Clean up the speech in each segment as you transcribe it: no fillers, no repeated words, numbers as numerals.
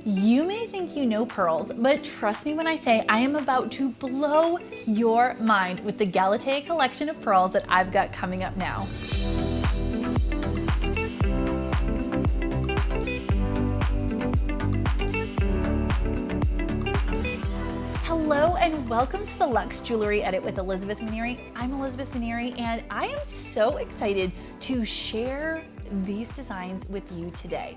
You may think you know pearls, but trust me when I say I am about to blow your mind with the Galatea collection of pearls that I've got coming up now. Hello and welcome to the Luxe Jewelry Edit with Elizabeth Maneri. I'm Elizabeth Maneri and I am so excited to share these designs with you today.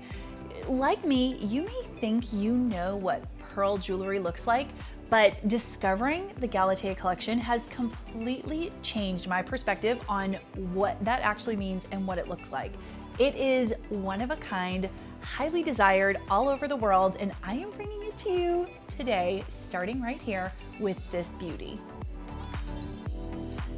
Like me, you may think you know what pearl jewelry looks like, but discovering the Galatea collection has completely changed my perspective on what that actually means and what it looks like. It is one of a kind, highly desired all over the world, and I am bringing it to you today, starting right here with this beauty.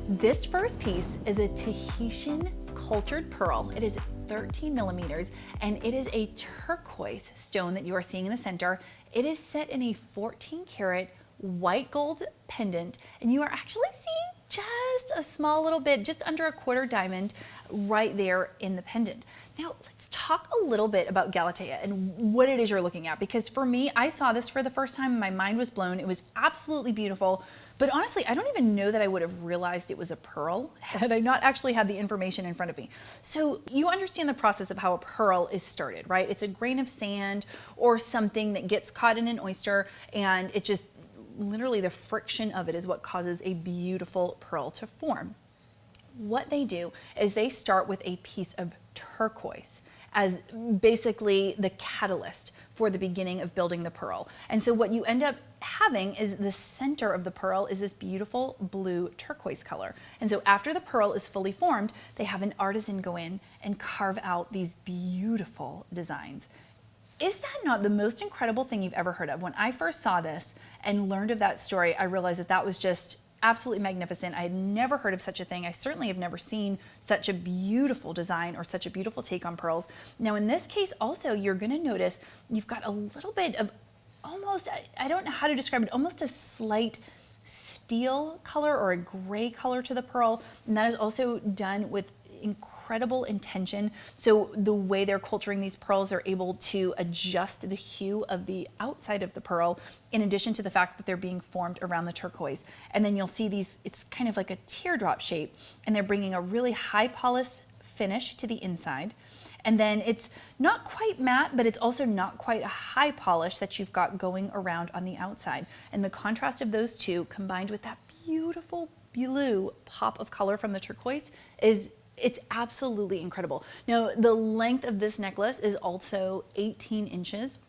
This first piece is a Tahitian cultured pearl. It is 13 millimeters and it is a turquoise stone that you are seeing in the center. It is set in a 14 karat white gold pendant, and you are actually seeing just a small little bit, just under a quarter diamond right there in the pendant. Now let's talk a little bit about Galatea and what it is you're looking at, because for me, I saw this for the first time and my mind was blown. It was absolutely beautiful, but honestly, I don't even know that I would have realized it was a pearl had I not actually had the information in front of me. So you understand the process of how a pearl is started, right? It's a grain of sand or something that gets caught in an oyster, and it just literally the friction of it is what causes a beautiful pearl to form. What they do is they start with a piece of turquoise as basically the catalyst for the beginning of building the pearl. And so what you end up having is the center of the pearl is this beautiful blue turquoise color. And so after the pearl is fully formed, they have an artisan go in and carve out these beautiful designs. Is that not the most incredible thing you've ever heard of? When I first saw this and learned of that story, I realized that that was just absolutely magnificent. I had never heard of such a thing. I certainly have never seen such a beautiful design or such a beautiful take on pearls. Now in this case also, you're gonna notice you've got a little bit of almost, I don't know how to describe it, almost a slight steel color or a gray color to the pearl. And that is also done with incredible intention. So the way they're culturing these pearls, they're able to adjust the hue of the outside of the pearl, in addition to the fact that they're being formed around the turquoise. And then you'll see these, it's kind of like a teardrop shape, and they're bringing a really high polished finish to the inside. And then it's not quite matte, but it's also not quite a high polish that you've got going around on the outside. And the contrast of those two combined with that beautiful blue pop of color from the turquoise it's absolutely incredible. Now, the length of this necklace is also 18 inches.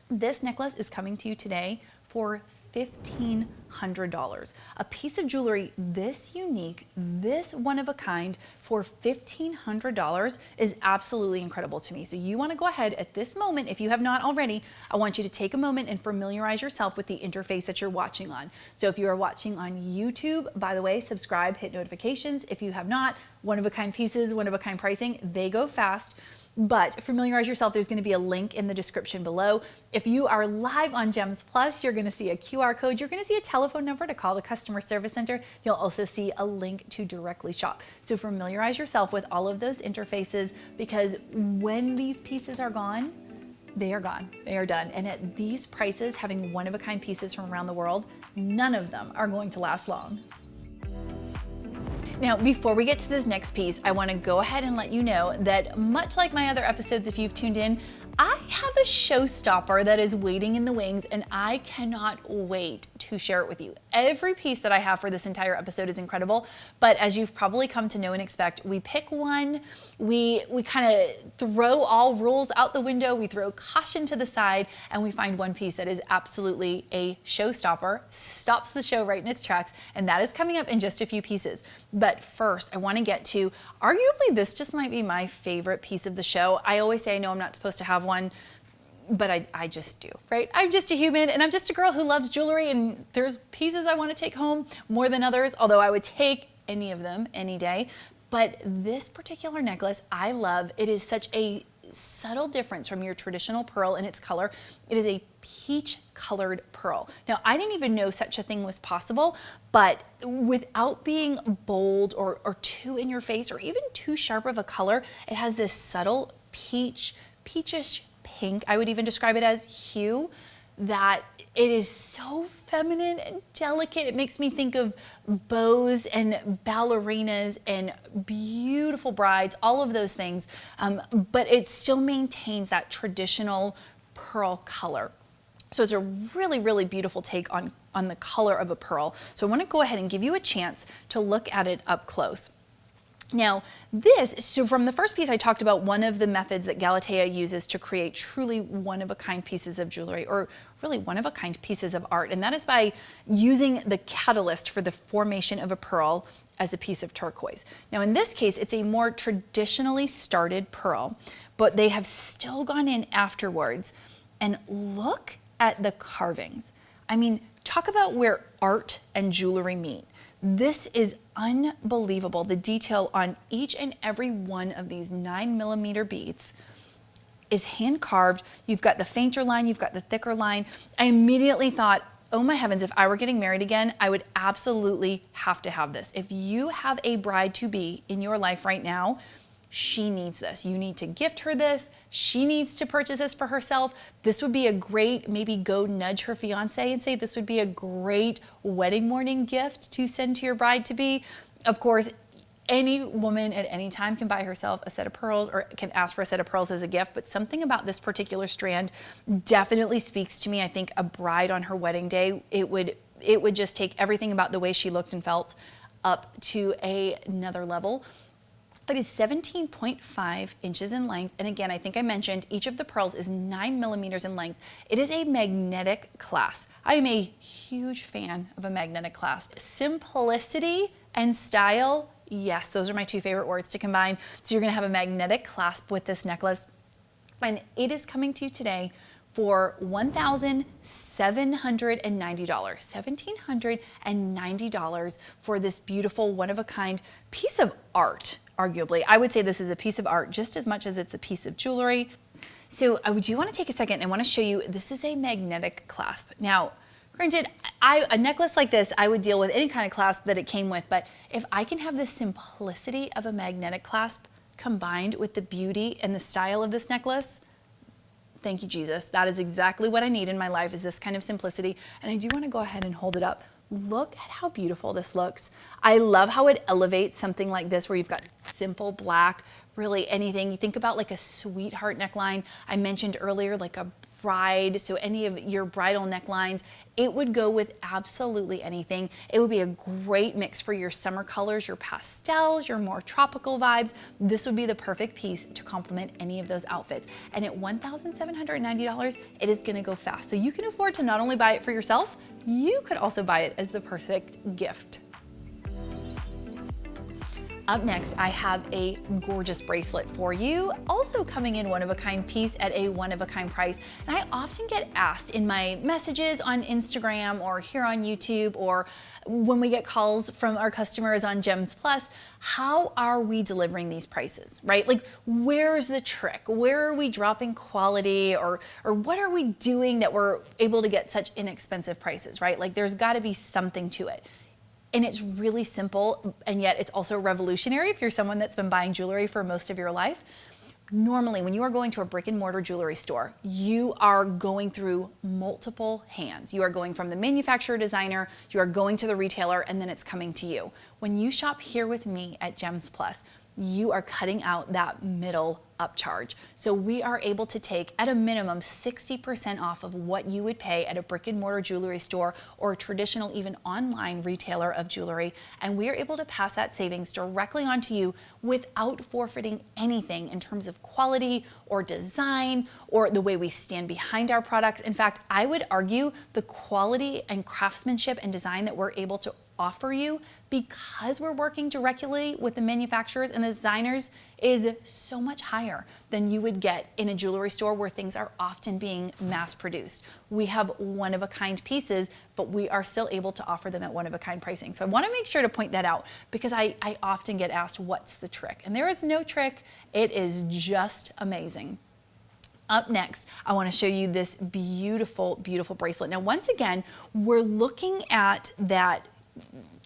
This necklace is coming to you today for $1,500. A piece of jewelry this unique, this one of a kind for $1,500 is absolutely incredible to me. So you want to go ahead at this moment, if you have not already, I want you to take a moment and familiarize yourself with the interface that you're watching on. So if you are watching on YouTube, by the way, subscribe, hit notifications. If you have not, one of a kind pieces, one of a kind pricing, they go fast. But familiarize yourself, there's going to be a link in the description below. If you are live on Gems Plus, you're going to see a QR code. You're going to see a telephone number to call the customer service center. You'll also see a link to directly shop. So familiarize yourself with all of those interfaces, because when these pieces are gone, they are gone. They are done. And at these prices, having one-of-a-kind pieces from around the world, none of them are going to last long. Now, before we get to this next piece, I want to go ahead and let you know that much like my other episodes, if you've tuned in, I have a showstopper that is waiting in the wings, and I cannot wait to share it with you. Every piece that I have for this entire episode is incredible, but as you've probably come to know and expect, we pick one, we kind of throw all rules out the window, we throw caution to the side, and we find one piece that is absolutely a showstopper, stops the show right in its tracks, and that is coming up in just a few pieces. But first, I want to get to, arguably this just might be my favorite piece of the show. I always say I know I'm not supposed to have one, but I just do, right? I'm just a human, and I'm just a girl who loves jewelry, and there's pieces I want to take home more than others, although I would take any of them any day. But this particular necklace, I love. It is such a subtle difference from your traditional pearl in its color. It is a peach colored pearl. Now, I didn't even know such a thing was possible, but without being bold or too in your face or even too sharp of a color, it has this subtle peachish pink, I would even describe it as, hue, that it is so feminine and delicate. It makes me think of bows and ballerinas and beautiful brides, all of those things. But it still maintains that traditional pearl color. So it's a really, really beautiful take on the color of a pearl. So I want to go ahead and give you a chance to look at it up close. Now so from the first piece I talked about one of the methods that Galatea uses to create truly one-of-a-kind pieces of jewelry, or really one-of-a-kind pieces of art, and that is by using the catalyst for the formation of a pearl as a piece of turquoise. Now in this case, it's a more traditionally started pearl, but they have still gone in afterwards, and look at the carvings. I mean, talk about where art and jewelry meet. This is unbelievable. The detail on each and every one of these 9mm beads is hand carved. You've got the fainter line, you've got the thicker line. I immediately thought, oh my heavens, if I were getting married again, I would absolutely have to have this. If you have a bride-to-be in your life right now, she needs this. You need to gift her this. She needs to purchase this for herself. This would be a great, maybe go nudge her fiance and say this would be a great wedding morning gift to send to your bride-to-be. Of course, any woman at any time can buy herself a set of pearls or can ask for a set of pearls as a gift, but something about this particular strand definitely speaks to me. I think a bride on her wedding day, it would just take everything about the way she looked and felt up to another level. It is 17.5 inches in length. And again, I think I mentioned each of the pearls is 9mm in length. It is a magnetic clasp. I am a huge fan of a magnetic clasp. Simplicity and style, yes, those are my two favorite words to combine. So you're gonna have a magnetic clasp with this necklace. And it is coming to you today for $1,790, $1,790 for this beautiful one-of-a-kind piece of art, arguably. I would say this is a piece of art just as much as it's a piece of jewelry. So I do want to take a second and want to show you, this is a magnetic clasp. Now, granted, a necklace like this, I would deal with any kind of clasp that it came with, but if I can have the simplicity of a magnetic clasp combined with the beauty and the style of this necklace, thank you, Jesus. That is exactly what I need in my life, is this kind of simplicity. And I do want to go ahead and hold it up. Look at how beautiful this looks. I love how it elevates something like this where you've got simple black, really anything. You think about like a sweetheart neckline. I mentioned earlier, like a bride, so any of your bridal necklines, it would go with absolutely anything. It would be a great mix for your summer colors, your pastels, your more tropical vibes. This would be the perfect piece to complement any of those outfits. And at $1,790, it is gonna go fast. So you can afford to not only buy it for yourself, you could also buy it as the perfect gift. Up next, I have a gorgeous bracelet for you, also coming in one-of-a-kind piece at a one-of-a-kind price. And I often get asked in my messages on Instagram or here on YouTube, or when we get calls from our customers on Gems Plus, how are we delivering these prices, right? Like, where's the trick? Where are we dropping quality, or what are we doing that we're able to get such inexpensive prices, right? Like, there's gotta be something to it. And it's really simple, and yet it's also revolutionary if you're someone that's been buying jewelry for most of your life. Normally, when you are going to a brick and mortar jewelry store, you are going through multiple hands. You are going from the manufacturer designer, you are going to the retailer, and then it's coming to you. When you shop here with me at Gems Plus, you are cutting out that middle upcharge. So we are able to take at a minimum 60% off of what you would pay at a brick and mortar jewelry store or a traditional, even online retailer of jewelry. And we are able to pass that savings directly onto you without forfeiting anything in terms of quality or design or the way we stand behind our products. In fact, I would argue the quality and craftsmanship and design that we're able to offer you, because we're working directly with the manufacturers and the designers, is so much higher than you would get in a jewelry store where things are often being mass produced. We have one-of-a-kind pieces, but we are still able to offer them at one-of-a-kind pricing. So I want to make sure to point that out, because I often get asked, what's the trick? And there is no trick. It is just amazing. Up next, I want to show you this beautiful, beautiful bracelet. Now, once again, we're looking at that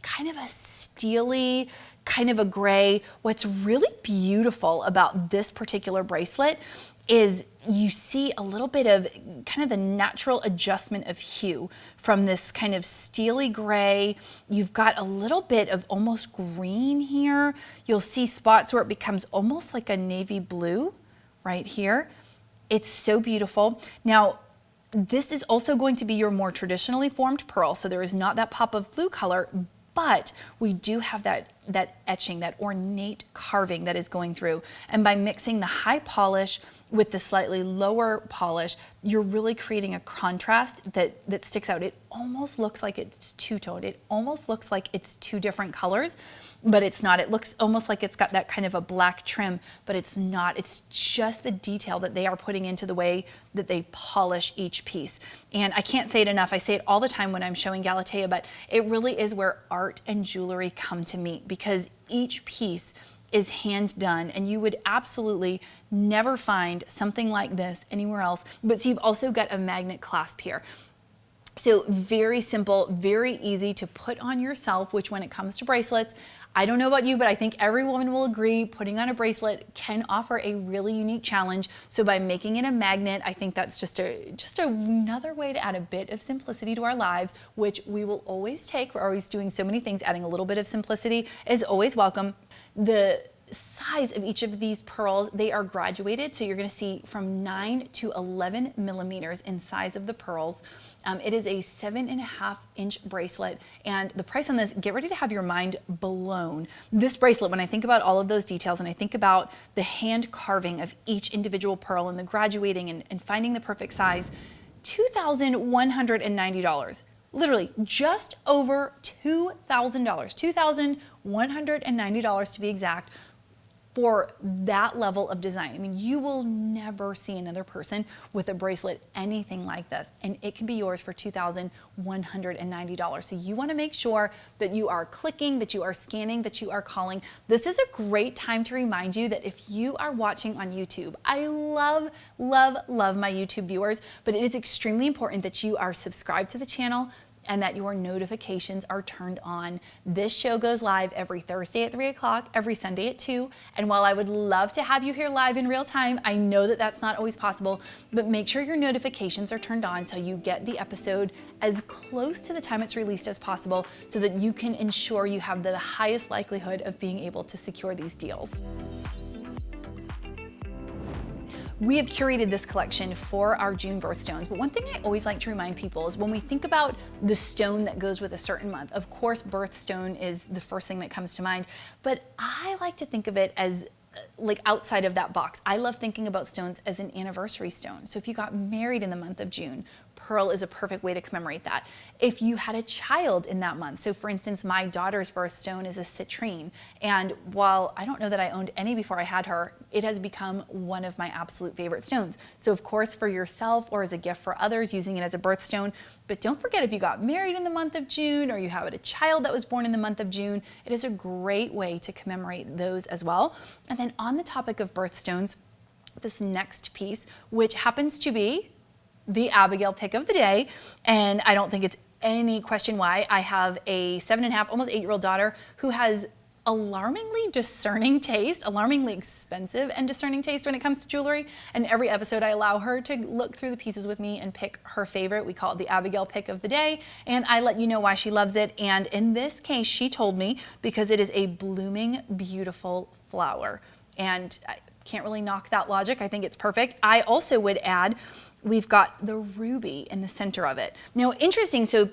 kind of a steely, kind of a gray. What's really beautiful about this particular bracelet is you see a little bit of kind of the natural adjustment of hue from this kind of steely gray. You've got a little bit of almost green here. You'll see spots where it becomes almost like a navy blue right here. It's so beautiful. Now, this is also going to be your more traditionally formed pearl, so there is not that pop of blue color, but we do have that etching, that ornate carving that is going through. And by mixing the high polish with the slightly lower polish, you're really creating a contrast that sticks out. It almost looks like it's two-toned. It almost looks like it's two different colors, but it's not. It looks almost like it's got that kind of a black trim, but it's not. It's just the detail that they are putting into the way that they polish each piece. And I can't say it enough. I say it all the time when I'm showing Galatea, but it really is where art and jewelry come to meet, because each piece is hand done, and you would absolutely never find something like this anywhere else. But so you've also got a magnet clasp here. So very simple, very easy to put on yourself, which when it comes to bracelets, I don't know about you, but I think every woman will agree putting on a bracelet can offer a really unique challenge. So by making it a magnet, I think that's just another way to add a bit of simplicity to our lives, which we will always take. We're always doing so many things. Adding a little bit of simplicity is always welcome. The size of each of these pearls, they are graduated, so you're going to see from 9 to 11 millimeters in size of the pearls. It is a 7.5-inch bracelet, and the price on this, get ready to have your mind blown. This bracelet, when I think about all of those details and I think about the hand carving of each individual pearl and the graduating and finding the perfect size, $2,190. Literally just over $2,000, $2,190 to be exact, for that level of design. I mean, you will never see another person with a bracelet anything like this, and it can be yours for $2,190. So you want to make sure that you are clicking, that you are scanning, that you are calling. This is a great time to remind you that if you are watching on YouTube, I love, love, love my YouTube viewers, but it is extremely important that you are subscribed to the channel and that your notifications are turned on. This show goes live every Thursday at 3 o'clock, every Sunday at 2. And while I would love to have you here live in real time, I know that that's not always possible, but make sure your notifications are turned on so you get the episode as close to the time it's released as possible, so that you can ensure you have the highest likelihood of being able to secure these deals. We have curated this collection for our June birthstones, but one thing I always like to remind people is when we think about the stone that goes with a certain month, of course birthstone is the first thing that comes to mind, but I like to think of it as like outside of that box. I love thinking about stones as an anniversary stone. So if you got married in the month of June, pearl is a perfect way to commemorate that. If you had a child in that month, so for instance, my daughter's birthstone is a citrine, and while I don't know that I owned any before I had her, it has become one of my absolute favorite stones. So of course for yourself or as a gift for others, using it as a birthstone, but don't forget if you got married in the month of June or you have a child that was born in the month of June, it is a great way to commemorate those as well. And then on the topic of birthstones, this next piece, which happens to be the Abigail pick of the day, and I don't think it's any question why. I have a 7.5, almost 8-year-old daughter who has alarmingly discerning taste, alarmingly expensive and discerning taste when it comes to jewelry. And every episode I allow her to look through the pieces with me and pick her favorite. We call it the Abigail pick of the day, and I let you know why she loves it. And in this case, she told me because it is a blooming, beautiful flower. And I can't really knock that logic. I think it's perfect. I also would add, we've got the ruby in the center of it. Now, interesting, so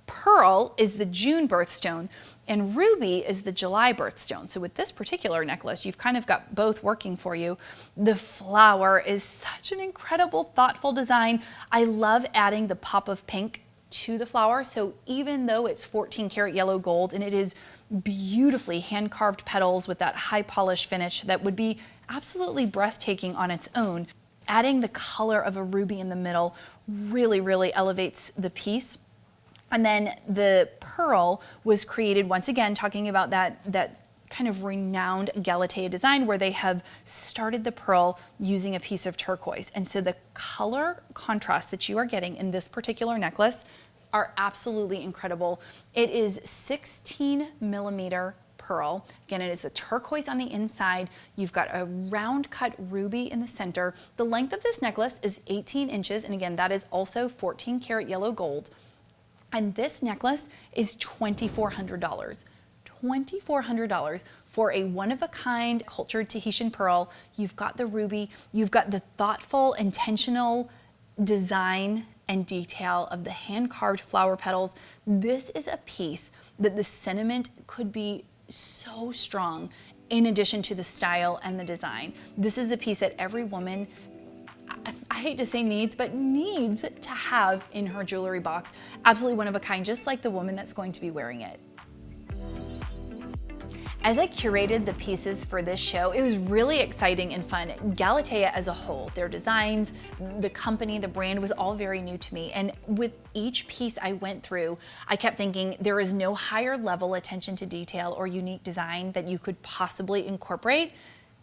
pearl is the June birthstone and ruby is the July birthstone. So with this particular necklace, you've kind of got both working for you. The flower is such an incredible, thoughtful design. I love adding the pop of pink to the flower. So even though it's 14 karat yellow gold and it is beautifully hand carved petals with that high polish finish that would be absolutely breathtaking on its own, adding the color of a ruby in the middle really, really elevates the piece. And then the pearl was created, once again, talking about that kind of renowned Galatea design where they have started the pearl using a piece of turquoise. And so the color contrast that you are getting in this particular necklace are absolutely incredible. It is 16 millimeter pearl. Again, it is a turquoise on the inside. You've got a round cut ruby in the center. The length of this necklace is 18 inches. And again, that is also 14 karat yellow gold. And this necklace is $2,400. $2,400 for a one-of-a-kind cultured Tahitian pearl. You've got the ruby, you've got the thoughtful, intentional design and detail of the hand-carved flower petals. This is a piece that the sentiment could be so strong in addition to the style and the design. This is a piece that every woman, I hate to say needs, but needs to have in her jewelry box. Absolutely one of a kind, just like the woman that's going to be wearing it. As I curated the pieces for this show, it was really exciting and fun. Galatea as a whole, their designs, the company, the brand was all very new to me. And with each piece I went through, I kept thinking there is no higher level attention to detail or unique design that you could possibly incorporate.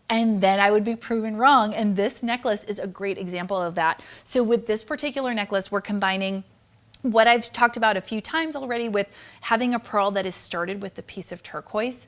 And then I would be proven wrong. And this necklace is a great example of that. So with this particular necklace, we're combining what I've talked about a few times already with having a pearl that is started with a piece of turquoise.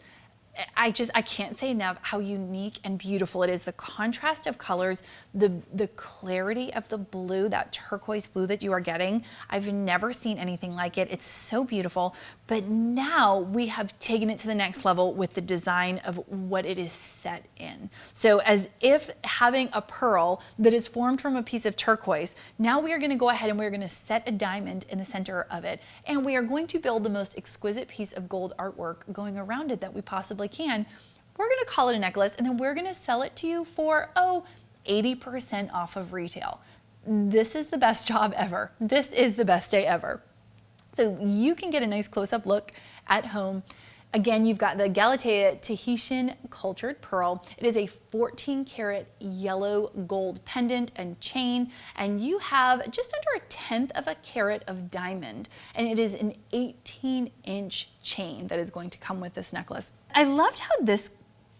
I can't say enough how unique and beautiful it is. The contrast of colors, the clarity of the blue, that turquoise blue that you are getting. I've never seen anything like it. It's so beautiful. But now we have taken it to the next level with the design of what it is set in. So as if having a pearl that is formed from a piece of turquoise, now we are going to go ahead and we're going to set a diamond in the center of it. And we are going to build the most exquisite piece of gold artwork going around it that we possibly can. We're going to call it a necklace, and then we're going to sell it to you for 80% off of retail. This is the best job ever. This is the best day ever. So you can get a nice close-up look at home. Again, you've got the Galatea Tahitian cultured pearl. It is a 14 karat yellow gold pendant and chain, and you have just under 1/10 of a carat of diamond, and it is an 18-inch chain that is going to come with this necklace. I loved how this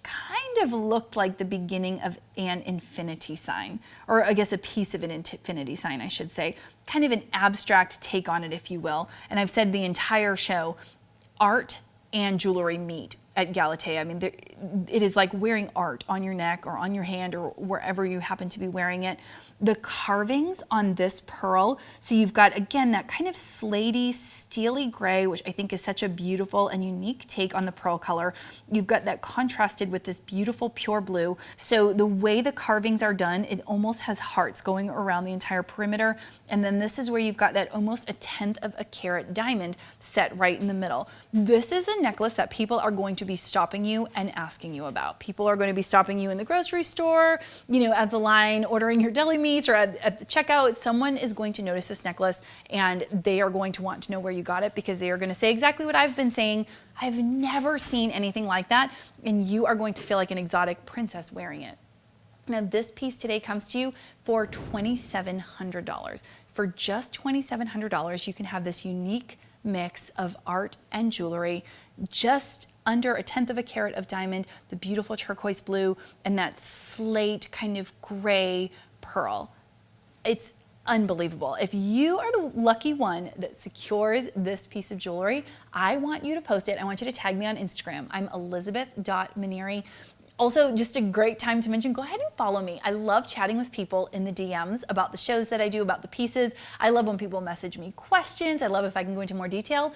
kind of looked like the beginning of an infinity sign, or I guess a piece of an infinity sign, I should say. Kind of an abstract take on it, if you will. And I've said the entire show, art and jewelry meet at Galatea. I mean, it is like wearing art on your neck or on your hand or wherever you happen to be wearing it. The carvings on this pearl, so you've got, again, that kind of slatey, steely gray, which I think is such a beautiful and unique take on the pearl color. You've got that contrasted with this beautiful pure blue. So the way the carvings are done, it almost has hearts going around the entire perimeter. And then this is where you've got that almost 1/10 of a carat diamond set right in the middle. This is a necklace that people are going to be stopping you and asking you about. People are going to be stopping you in the grocery store, at the line, ordering your deli meats, or at the checkout. Someone is going to notice this necklace, and they are going to want to know where you got it, because they are going to say exactly what I've been saying. I've never seen anything like that, and you are going to feel like an exotic princess wearing it. Now, this piece today comes to you for $2,700. For just $2,700, you can have this unique mix of art and jewelry, just under 1/10 of a carat of diamond, the beautiful turquoise blue, and that slate kind of gray pearl. It's unbelievable. If you are the lucky one that secures this piece of jewelry, I want you to post it. I want you to tag me on Instagram. I'm Elizabeth.Maneri. Also, just a great time to mention, go ahead and follow me. I love chatting with people in the DMs about the shows that I do, about the pieces. I love when people message me questions. I love if I can go into more detail.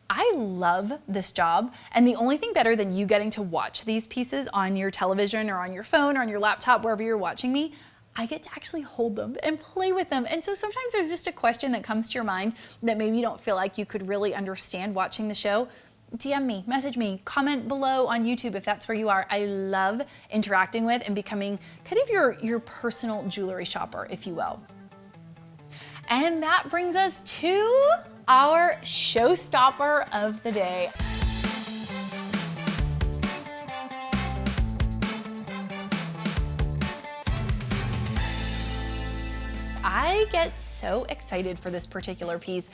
I love this job, and the only thing better than you getting to watch these pieces on your television or on your phone or on your laptop, wherever you're watching me, I get to actually hold them and play with them. And so sometimes there's just a question that comes to your mind that maybe you don't feel like you could really understand watching the show. DM me, message me, comment below on YouTube if that's where you are. I love interacting with and becoming kind of your personal jewelry shopper, if you will. And that brings us to our showstopper of the day. I get so excited for this particular piece.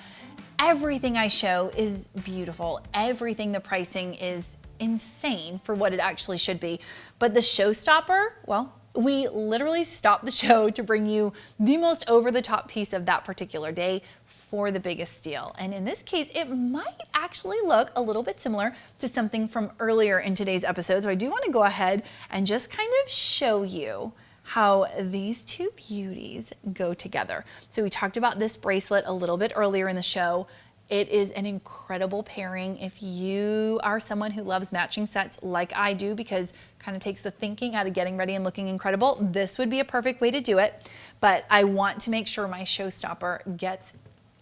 Everything I show is beautiful. Everything, the pricing is insane for what it actually should be. But the showstopper, well, We literally stopped the show to bring you the most over-the-top piece of that particular day for the biggest steal. And in this case, it might actually look a little bit similar to something from earlier in today's episode. So I do want to go ahead and just kind of show you how these two beauties go together. So we talked about this bracelet a little bit earlier in the show. It is an incredible pairing if you are someone who loves matching sets like I do, because it kind of takes the thinking out of getting ready and looking incredible. This would be a perfect way to do it, but I want to make sure my showstopper gets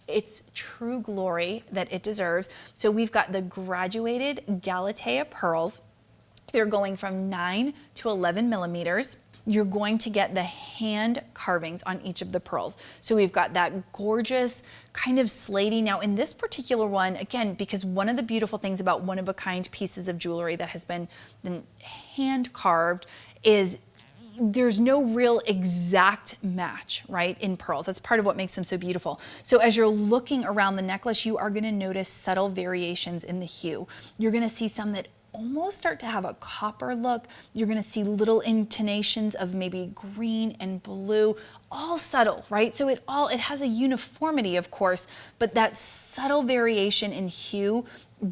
its true glory that it deserves. So we've got the graduated Galatea pearls. They're going from 9 to 11 millimeters. You're going to get the hand carvings on each of the pearls. So we've got that gorgeous kind of slatey. Now in this particular one, again, because one of the beautiful things about one-of-a-kind pieces of jewelry that has been hand carved is there's no real exact match, right, in pearls. That's part of what makes them so beautiful. So as you're looking around the necklace, you are going to notice subtle variations in the hue. You're going to see some that almost start to have a copper look. You're going to see little intonations of maybe green and blue, all subtle, right? So it has a uniformity, of course, but that subtle variation in hue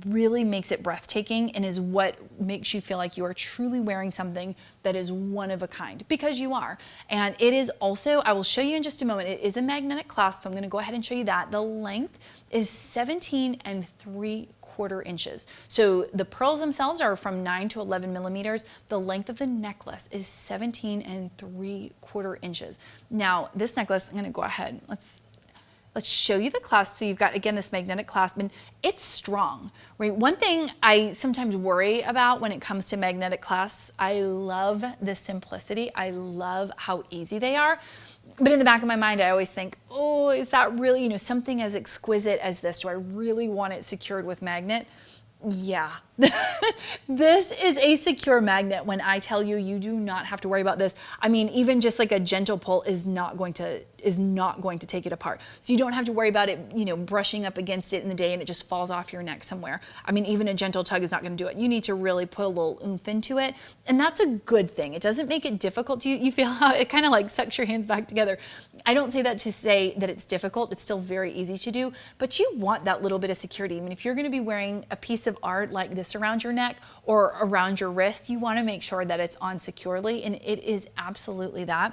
really makes it breathtaking and is what makes you feel like you are truly wearing something that is one of a kind, because you are. And it is also, I will show you in just a moment, it is a magnetic clasp. I'm going to go ahead and show you that. The length is 17 3/4 inches. So the pearls themselves are from 9 to 11 millimeters. The length of the necklace is 17 3/4 inches. Now this necklace, I'm going to go ahead, let's show you the clasp. So you've got, again, this magnetic clasp, and it's strong, right? One thing I sometimes worry about when it comes to magnetic clasps, I love the simplicity. I love how easy they are. But in the back of my mind, I always think, oh, is that really, something as exquisite as this? Do I really want it secured with magnet? Yeah. This is a secure magnet. When I tell you, you do not have to worry about this. I mean, even just like a gentle pull is not going to take it apart. So you don't have to worry about it, brushing up against it in the day and it just falls off your neck somewhere. I mean, even a gentle tug is not going to do it. You need to really put a little oomph into it. And that's a good thing. It doesn't make it difficult to you. You feel how it kind of like sucks your hands back together. I don't say that to say that it's difficult. It's still very easy to do, but you want that little bit of security. I mean, if you're going to be wearing a piece of art like this around your neck or around your wrist, you want to make sure that it's on securely, and it is absolutely that.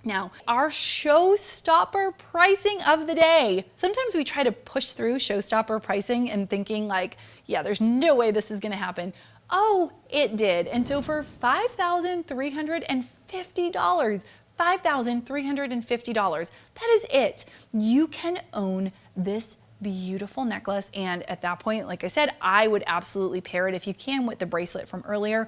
Now, our showstopper pricing of the day. Sometimes we try to push through showstopper pricing and thinking like, yeah, there's no way this is going to happen. Oh, it did. And so for $5,350, $5,350, that is it. You can own this beautiful necklace, and at that point, like I said, I would absolutely pair it, if you can, with the bracelet from earlier.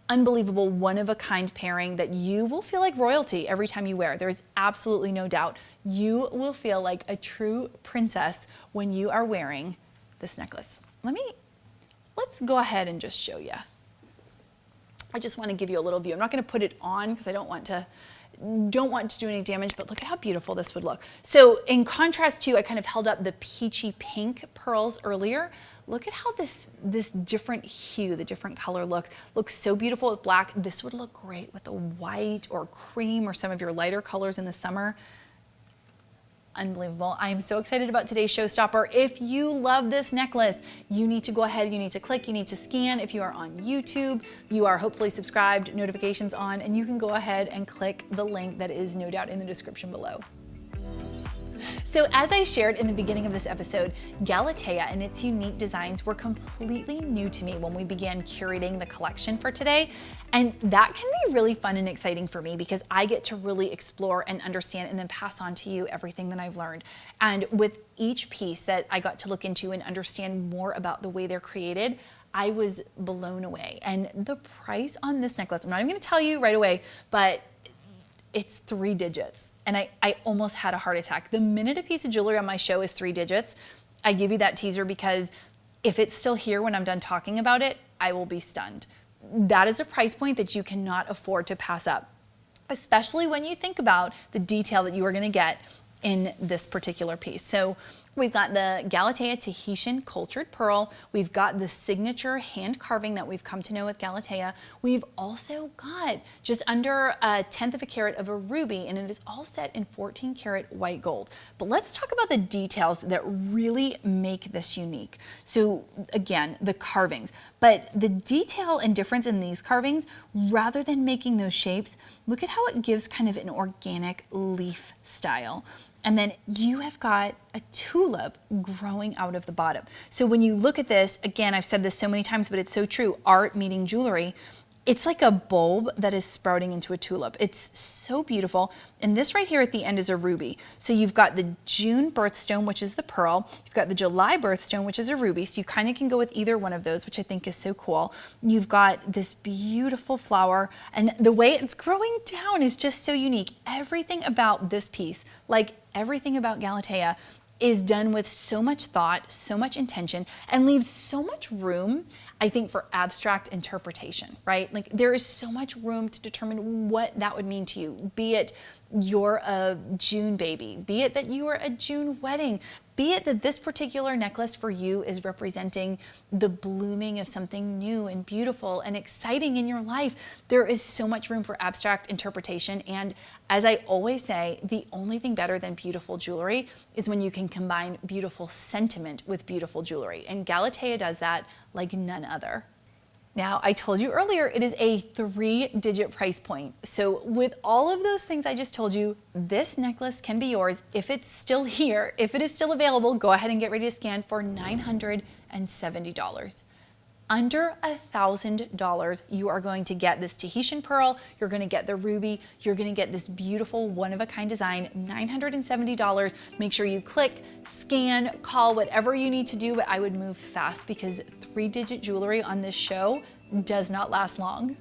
Unbelievable, one-of-a-kind pairing that you will feel like royalty every time you wear. There's absolutely no doubt. You will feel like a true princess when you are wearing this necklace. Let's go ahead and just show you. I just want to give you a little view. I'm not going to put it on because I don't want to do any damage, but look at how beautiful this would look. So in contrast to, I kind of held up the peachy pink pearls earlier. Look at how this different hue, the different color looks so beautiful with black. This would look great with a white or cream or some of your lighter colors in the summer. Unbelievable. I am so excited about today's showstopper. If you love this necklace, you need to go ahead, you need to click, you need to scan. If you are on YouTube, you are hopefully subscribed, notifications on, and you can go ahead and click the link that is no doubt in the description below. So as I shared in the beginning of this episode, Galatea and its unique designs were completely new to me when we began curating the collection for today. And that can be really fun and exciting for me because I get to really explore and understand and then pass on to you everything that I've learned. And with each piece that I got to look into and understand more about the way they're created, I was blown away. And the price on this necklace, I'm not even gonna tell you right away, but it's 3 digits. And I almost had a heart attack. The minute a piece of jewelry on my show is 3 digits, I give you that teaser because if it's still here when I'm done talking about it, I will be stunned. That is a price point that you cannot afford to pass up, especially when you think about the detail that you are gonna get in this particular piece. So we've got the Galatea Tahitian cultured pearl. We've got the signature hand carving that we've come to know with Galatea. We've also got just under 1/10 of a carat of a ruby, and it is all set in 14 karat white gold. But let's talk about the details that really make this unique. So again, the carvings, but the detail and difference in these carvings, rather than making those shapes, look at how it gives kind of an organic leaf style. And then you have got a tulip growing out of the bottom. So when you look at this, again, I've said this so many times, but it's so true, art meeting jewelry. It's like a bulb that is sprouting into a tulip. It's so beautiful. And this right here at the end is a ruby. So you've got the June birthstone, which is the pearl. You've got the July birthstone, which is a ruby. So you kind of can go with either one of those, which I think is so cool. You've got this beautiful flower, and the way it's growing down is just so unique. Everything about this piece, like everything about Galatea, is done with so much thought, so much intention, and leaves so much room, I think, for abstract interpretation, right? Like there is so much room to determine what that would mean to you, be it you're a June baby, be it that you are a June wedding, be it that this particular necklace for you is representing the blooming of something new and beautiful and exciting in your life. There is so much room for abstract interpretation. And as I always say, the only thing better than beautiful jewelry is when you can combine beautiful sentiment with beautiful jewelry. And Galatea does that like none other. Now, I told you earlier, it is a 3-digit price point. So with all of those things I just told you, this necklace can be yours if it's still here. If it is still available, go ahead and get ready to scan for $970. Under $1,000, you are going to get this Tahitian pearl, you're going to get the ruby, you're going to get this beautiful one-of-a-kind design, $970. Make sure you click, scan, call, whatever you need to do, but I would move fast because 3-digit jewelry on this show does not last long.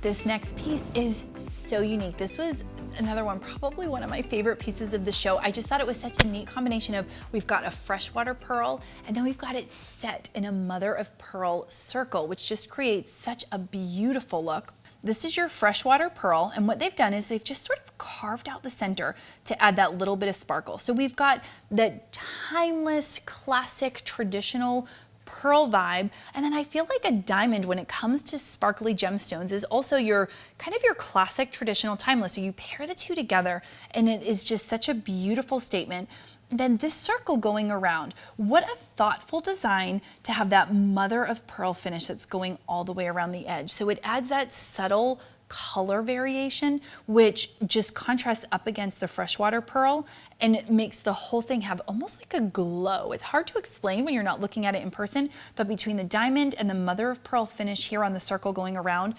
This next piece is so unique. This was another one, probably one of my favorite pieces of the show. I just thought it was such a neat combination of, we've got a freshwater pearl, and then we've got it set in a mother of pearl circle, which just creates such a beautiful look. This is your freshwater pearl, and what they've done is they've just sort of carved out the center to add that little bit of sparkle. So we've got the timeless, classic, traditional pearl vibe, and then I feel like a diamond when it comes to sparkly gemstones is also your kind of your classic, traditional, timeless. So you pair the two together and it is just such a beautiful statement. And then this circle going around, what a thoughtful design to have that mother of pearl finish that's going all the way around the edge. So it adds that subtle color variation, which just contrasts up against the freshwater pearl and it makes the whole thing have almost like a glow. It's hard to explain when you're not looking at it in person, but between the diamond and the mother of pearl finish here on the circle going around,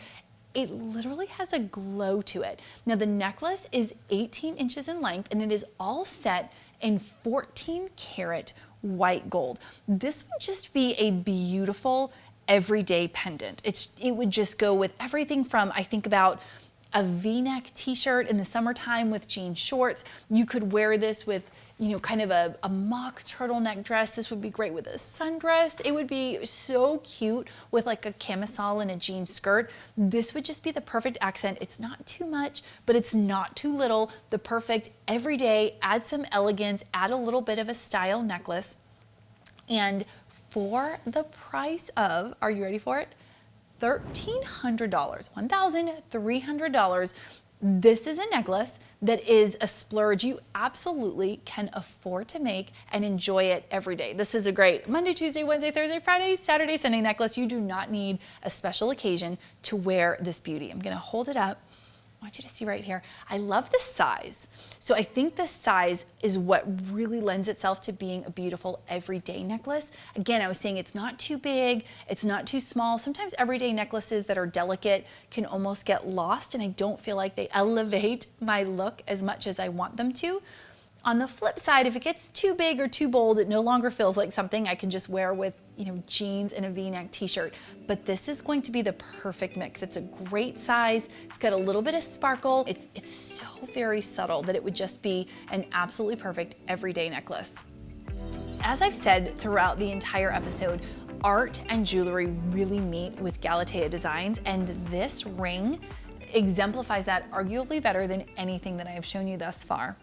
it literally has a glow to it. Now the necklace is 18 inches in length and it is all set in 14 karat white gold. This would just be a beautiful everyday pendant. It would just go with everything from, I think about a V-neck t-shirt in the summertime with jean shorts. You could wear this with, you know, kind of a mock turtleneck dress. This would be great with a sundress. It would be so cute with like a camisole and a jean skirt. This would just be the perfect accent. It's not too much, but it's not too little. The perfect everyday, add some elegance, add a little bit of a style necklace. And for the price of, are you ready for it? $1,300, $1,300. This is a necklace that is a splurge you absolutely can afford to make and enjoy it every day. This is a great Monday, Tuesday, Wednesday, Thursday, Friday, Saturday, Sunday necklace. You do not need a special occasion to wear this beauty. I'm gonna hold it up. I want you to see right here. I love the size. So I think the size is what really lends itself to being a beautiful everyday necklace. Again, I was saying it's not too big, it's not too small. Sometimes everyday necklaces that are delicate can almost get lost and I don't feel like they elevate my look as much as I want them to. On the flip side, if it gets too big or too bold, it no longer feels like something I can just wear with, you know, jeans and a V-neck t-shirt. But this is going to be the perfect mix. It's a great size. It's got a little bit of sparkle. It's so very subtle that it would just be an absolutely perfect everyday necklace. As I've said throughout the entire episode, art and jewelry really meet with Galatea Designs, and this ring exemplifies that arguably better than anything that I have shown you thus far.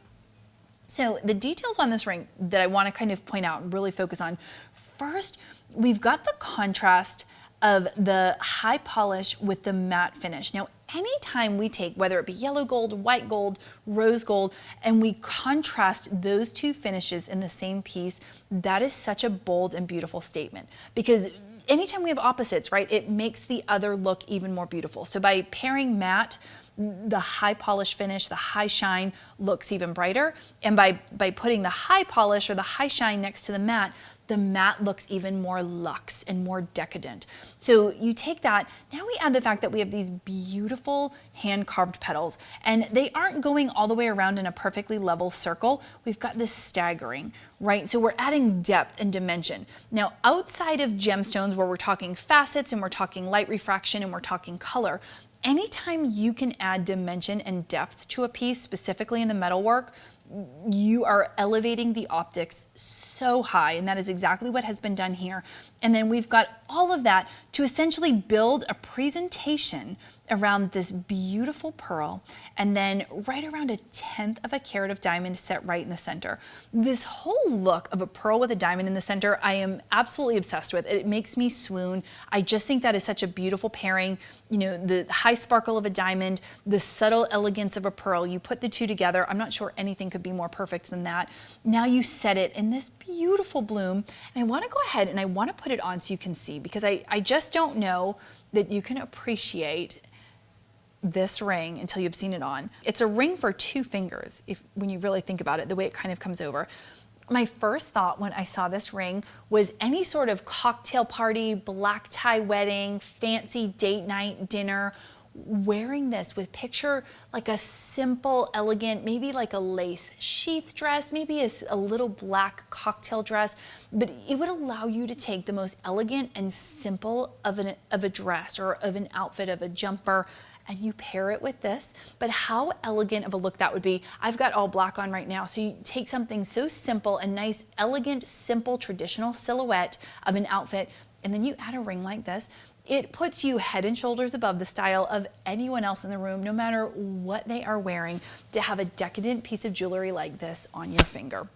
So the details on this ring that I want to kind of point out and really focus on. First, we've got the contrast of the high polish with the matte finish. Now, anytime we take, whether it be yellow gold, white gold, rose gold, and we contrast those two finishes in the same piece, that is such a bold and beautiful statement. Because anytime we have opposites, right, it makes the other look even more beautiful. So by pairing matte, the high polish finish, the high shine looks even brighter. And by putting the high polish or the high shine next to the matte looks even more luxe and more decadent. So you take that, now we add the fact that we have these beautiful hand-carved petals, and they aren't going all the way around in a perfectly level circle. We've got this staggering, right? So we're adding depth and dimension. Now, outside of gemstones, where we're talking facets and we're talking light refraction and we're talking color, anytime you can add dimension and depth to a piece, specifically in the metalwork, you are elevating the optics so high, and that is exactly what has been done here. And then we've got all of that to essentially build a presentation around this beautiful pearl, and then right around 1/10 of a carat of diamond set right in the center. This whole look of a pearl with a diamond in the center, I am absolutely obsessed with. It makes me swoon. I just think that is such a beautiful pairing. You know, the high sparkle of a diamond, the subtle elegance of a pearl. You put the two together, I'm not sure anything could be more perfect than that. Now you set it in this beautiful bloom, and I want to go ahead and I want to put it on so you can see, because I just don't know that you can appreciate this ring until you've seen it on. It's a ring for 2 fingers, when you really think about it, the way it kind of comes over. My first thought when I saw this ring was any sort of cocktail party, black tie wedding, fancy date night dinner, wearing this with, picture like a simple, elegant, maybe like a lace sheath dress, maybe a little black cocktail dress, but it would allow you to take the most elegant and simple of a dress or of an outfit, of a jumper, and you pair it with this. But how elegant of a look that would be. I've got all black on right now, so you take something so simple, a nice, elegant, simple, traditional silhouette of an outfit, and then you add a ring like this. It puts you head and shoulders above the style of anyone else in the room, no matter what they are wearing, to have a decadent piece of jewelry like this on your finger.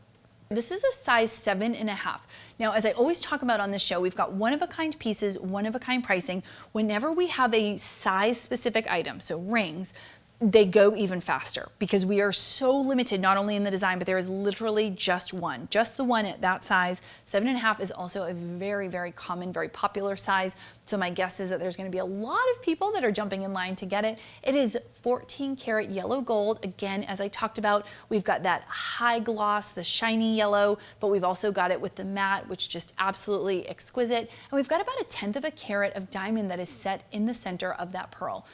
This is a size 7.5. Now, as I always talk about on this show, we've got one-of-a-kind pieces, one-of-a-kind pricing. Whenever we have a size-specific item, so rings, they go even faster because we are so limited, not only in the design, but there is literally just one, just the one at that size. 7.5 is also a very, very common, very popular size. So my guess is that there's going to be a lot of people that are jumping in line to get it. It is 14 karat yellow gold. Again, as I talked about, we've got that high gloss, the shiny yellow, but we've also got it with the matte, which is just absolutely exquisite. And we've got about 1/10 of a carat of diamond that is set in the center of that pearl.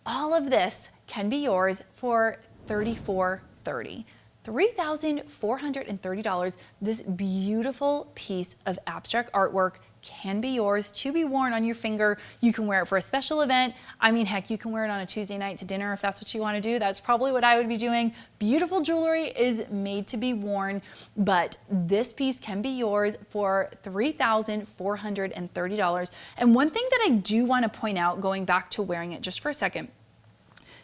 All of this can be yours for $34.30. $3,430. This beautiful piece of abstract artwork can be yours to be worn on your finger. You can wear it for a special event. I mean, heck, you can wear it on a Tuesday night to dinner if that's what you want to do. That's probably what I would be doing. Beautiful jewelry is made to be worn, but this piece can be yours for $3,430. And one thing that I do want to point out, going back to wearing it just for a second,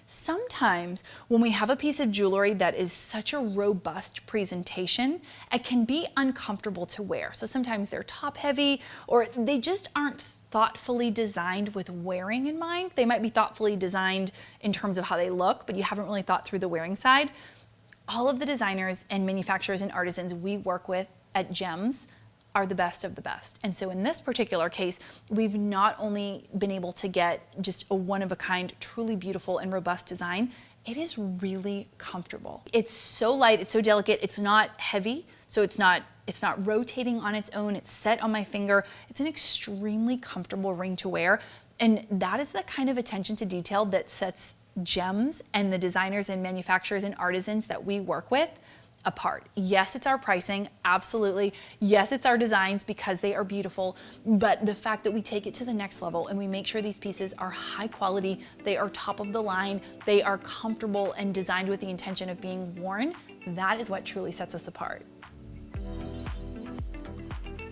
sometimes when we have a piece of jewelry that is such a robust presentation, it can be uncomfortable to wear. So sometimes they're top heavy, or they just aren't thoughtfully designed with wearing in mind. They might be thoughtfully designed in terms of how they look, but you haven't really thought through the wearing side. All of the designers and manufacturers and artisans we work with at Gems are the best of the best. And so in this particular case, we've not only been able to get just a one-of-a-kind, truly beautiful and robust design, it is really comfortable. It's so light, it's so delicate, it's not heavy, so it's not rotating on its own, it's set on my finger. It's an extremely comfortable ring to wear, and that is the kind of attention to detail that sets Gems and the designers and manufacturers and artisans that we work with apart. Yes, it's our pricing, absolutely. Yes, it's our designs because they are beautiful, but the fact that we take it to the next level and we make sure these pieces are high quality, they are top of the line, they are comfortable and designed with the intention of being worn, that is what truly sets us apart.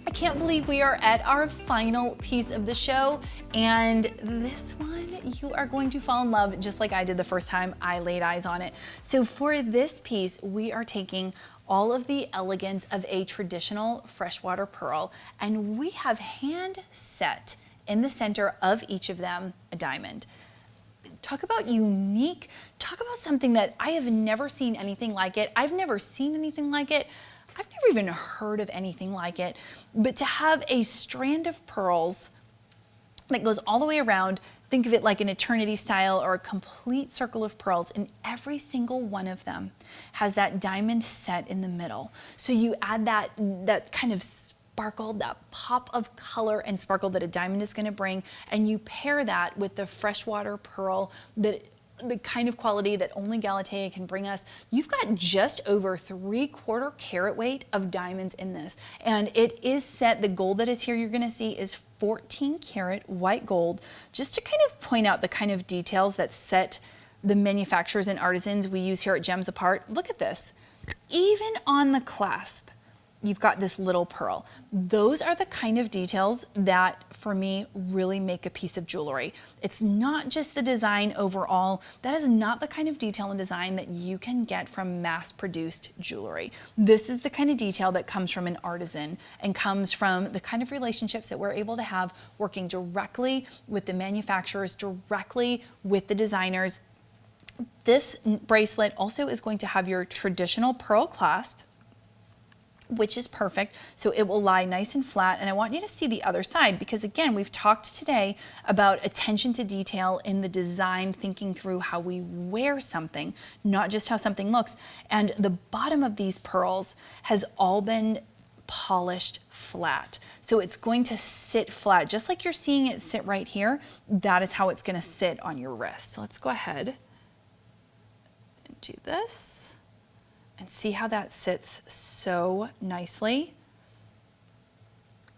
I can't believe we are at our final piece of the show, and this one you are going to fall in love just like I did the first time I laid eyes on it. So for this piece, we are taking all of the elegance of a traditional freshwater pearl, and we have hand set in the center of each of them a diamond. Talk about unique, talk about something that I have never seen anything like it. I've never seen anything like it. I've never even heard of anything like it. But to have a strand of pearls that goes all the way around, think of it like an eternity style or a complete circle of pearls, and every single one of them has that diamond set in the middle. So you add that kind of sparkle, that pop of color and sparkle that a diamond is going to bring, and you pair that with the freshwater pearl, the kind of quality that only Galatea can bring us. You've got just over 3/4 carat weight of diamonds in this, and it is set, the gold that is here you're going to see is 14 karat white gold, just to kind of point out the kind of details that set the manufacturers and artisans we use here at Gems apart. Look at this. Even on the clasp, you've got this little pearl. Those are the kind of details that, for me, really make a piece of jewelry. It's not just the design overall. That is not the kind of detail and design that you can get from mass-produced jewelry. This is the kind of detail that comes from an artisan and comes from the kind of relationships that we're able to have working directly with the manufacturers, directly with the designers. This bracelet also is going to have your traditional pearl clasp, which is perfect. So it will lie nice and flat. And I want you to see the other side, because again, we've talked today about attention to detail in the design, thinking through how we wear something, not just how something looks. And the bottom of these pearls has all been polished flat. So it's going to sit flat, just like you're seeing it sit right here. That is how it's going to sit on your wrist. So let's go ahead and do this. And see how that sits so nicely.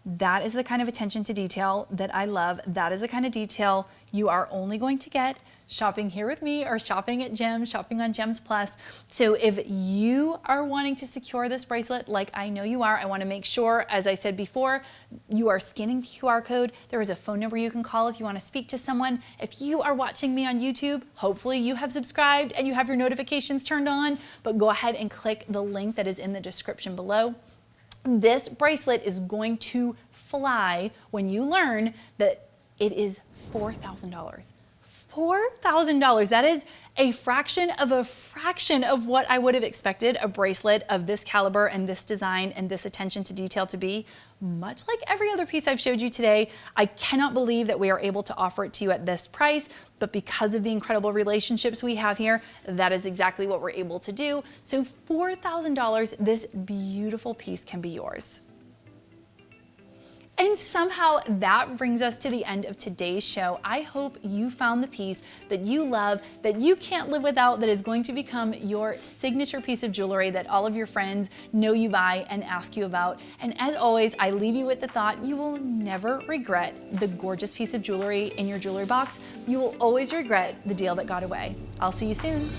That is the kind of attention to detail that I love. That is the kind of detail you are only going to get shopping here with me or shopping at Gems, shopping on Gems Plus. So if you are wanting to secure this bracelet, like I know you are, I want to make sure, as I said before, you are scanning the QR code. There is a phone number you can call if you want to speak to someone. If you are watching me on YouTube, hopefully you have subscribed and you have your notifications turned on, but go ahead and click the link that is in the description below. This bracelet is going to fly when you learn that it is $4,000. $4,000. That is a fraction of what I would have expected a bracelet of this caliber and this design and this attention to detail to be. Much like every other piece I've showed you today, I cannot believe that we are able to offer it to you at this price, but because of the incredible relationships we have here, that is exactly what we're able to do. So $4,000, this beautiful piece can be yours. And somehow that brings us to the end of today's show. I hope you found the piece that you love, that you can't live without, that is going to become your signature piece of jewelry that all of your friends know you buy and ask you about. And as always, I leave you with the thought, you will never regret the gorgeous piece of jewelry in your jewelry box. You will always regret the deal that got away. I'll see you soon.